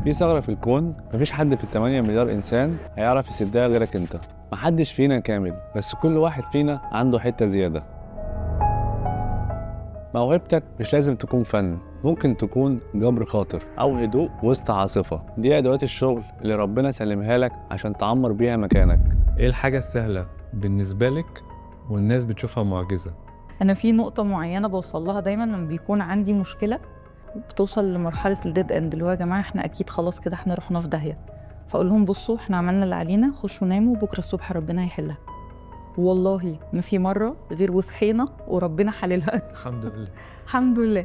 في ثغرة في الكون مفيش حد في ال8 مليار إنسان هيعرف يسدها غيرك أنت. محدش فينا كامل، بس كل واحد فينا عنده حتة زيادة. موهبتك مش لازم تكون فن، ممكن تكون جبر خاطر أو هدوء وسط عاصفة. دي أدوات الشغل اللي ربنا سلمها لك عشان تعمر بيها مكانك. ايه الحاجة السهلة بالنسبة لك والناس بتشوفها معجزة؟ أنا في نقطة معينة بوصل لها دايما لما بيكون عندي مشكلة، بتوصل لمرحلة الديد اند، اللي هو يا جماعة احنا أكيد خلاص كده احنا رحنا في داهية. فأقول لهم بصوا احنا عملنا اللي علينا، خشوا ناموا بكرة الصبح ربنا هيحلها. والله ما في مرة غير وصحينا وربنا حللها. الحمد لله. الحمد لله،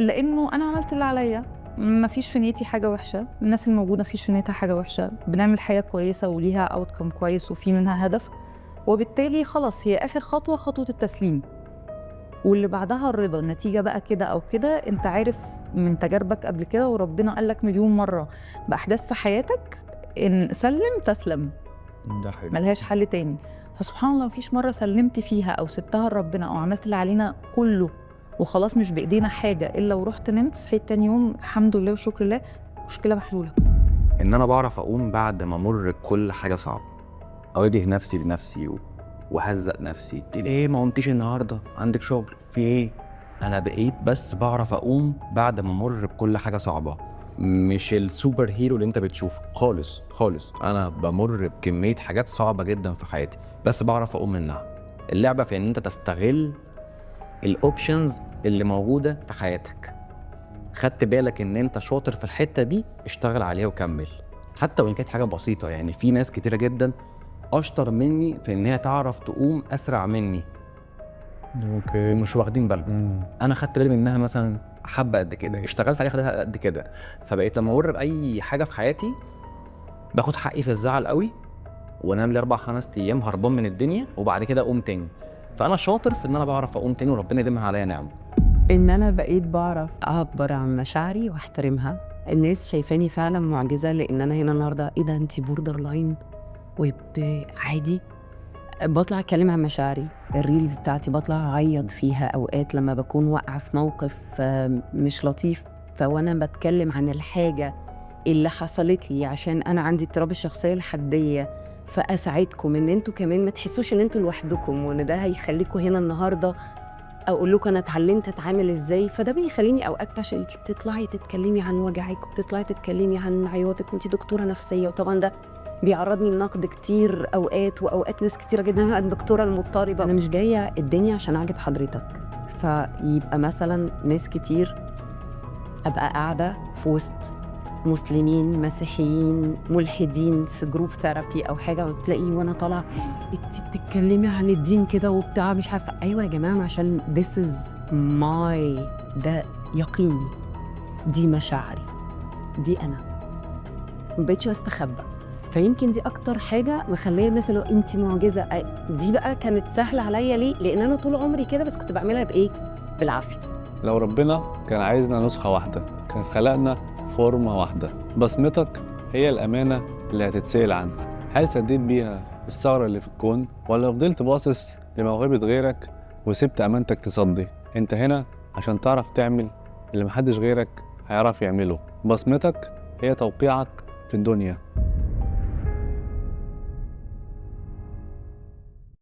لأنه أنا عملت اللي عليا، ما فيش في نيتي حاجة وحشة، الناس الموجودة فيش في نيتها حاجة وحشة، بنعمل حاجة كويسة وليها اوتكم كويس وفي منها هدف، وبالتالي خلاص هي آخر خطوة خطوة التسليم، واللي بعدها الرضا. النتيجة بقى كده أو كده، أنت عارف من تجاربك قبل كده، وربنا قال لك مليون مرة بأحداث في حياتك إن سلم تسلم، ده حقيقي. ملهاش حل تاني. فسبحان الله مفيش مرة سلمت فيها أو سبتها لربنا أو عملت اللي علينا كله وخلاص مش بإيدينا حاجة إلا ورحت نمت صحيت تاني يوم الحمد لله وشكر لله مشكلة محلولة. ان انا بعرف اقوم بعد ما امر بكل حاجه صعبه، اواجه نفسي بنفسي وهزق نفسي. انت ليه ما قمتيش النهارده؟ عندك شغل في ايه؟ انا بقيت بس بعرف اقوم بعد ما امر بكل حاجه صعبه. مش السوبر هيرو اللي انت بتشوفه خالص خالص، انا بمر بكميه حاجات صعبه جدا في حياتي بس بعرف اقوم منها. اللعبه في ان انت تستغل الاوبشنز اللي موجوده في حياتك. خدت بالك ان انت شاطر في الحته دي، اشتغل عليها وكمل، حتى وان كانت حاجه بسيطه. يعني في ناس كتيره جدا اشطر مني في ان هي تعرف تقوم اسرع مني اوكي. ومش واخدين بالهم. انا خدت بالي منها مثلا حبه قد كده، اشتغلت عليها خدتها قد كده، فبقيت لما امر باي حاجه في حياتي باخد حقي في الزعل قوي وانام لي 4-5 ايام هربان من الدنيا وبعد كده اقوم تاني. فانا شاطر في ان انا بعرف اقوم تاني وربنا يديمها عليا نعمه. ان انا بقيت بعرف اعبر عن مشاعري واحترمها. الناس شايفاني فعلا معجزه لان انا هنا النهارده. ايه ده انتي بوردر لاين؟ عادي بطلع اتكلم عن مشاعري. الريلز بتاعتي بطلع اعيط فيها اوقات لما بكون واقعه في موقف مش لطيف، فوانا بتكلم عن الحاجه اللي حصلت لي عشان انا عندي اضطراب الشخصيه الحديه، فاساعدكم ان انتوا كمان ما تحسوش ان انتوا لوحدكم، وان ده هيخليكم هنا النهارده اقول لكم انا اتعلمت اتعامل ازاي. فده بيخليني اوقات عشان انت بتطلعي تتكلمي عن وجعك وبتطلعي تتكلمي عن عياطك وانت دكتوره نفسيه، وطبعا ده بيعرضني لنقد كتير اوقات، واوقات ناس كتيره جدا انا الدكتوره المضطربه. انا مش جايه الدنيا عشان اعجب حضرتك، فيبقى مثلا ناس كتير ابقى قاعده في وسط مسلمين مسيحيين ملحدين في جروب ثيرابي او حاجه، وتلاقي وانا طالعه انت بتتكلمي عن الدين كده وبتاع مش عارفه. ايوه يا جماعه عشان this is my، ده يقيني، دي مشاعري، دي انا، مبقتش استخبى. فيمكن دي اكتر حاجه مخليه الناس اللي انت معجزه. دي بقى كانت سهله عليا ليه؟ لان انا طول عمري كده بس كنت بعملها بايه؟ بالعافيه. لو ربنا كان عايزنا نسخة واحدة كان خلقنا فورمة واحدة. بصمتك هي الأمانة اللي هتتسأل عنها. هل سديت بيها الثغرة اللي في الكون ولا فضلت باصص لموهبة غيرك وسبت أمانتك تصدي؟ انت هنا عشان تعرف تعمل اللي محدش غيرك هيعرف يعمله. بصمتك هي توقيعك في الدنيا.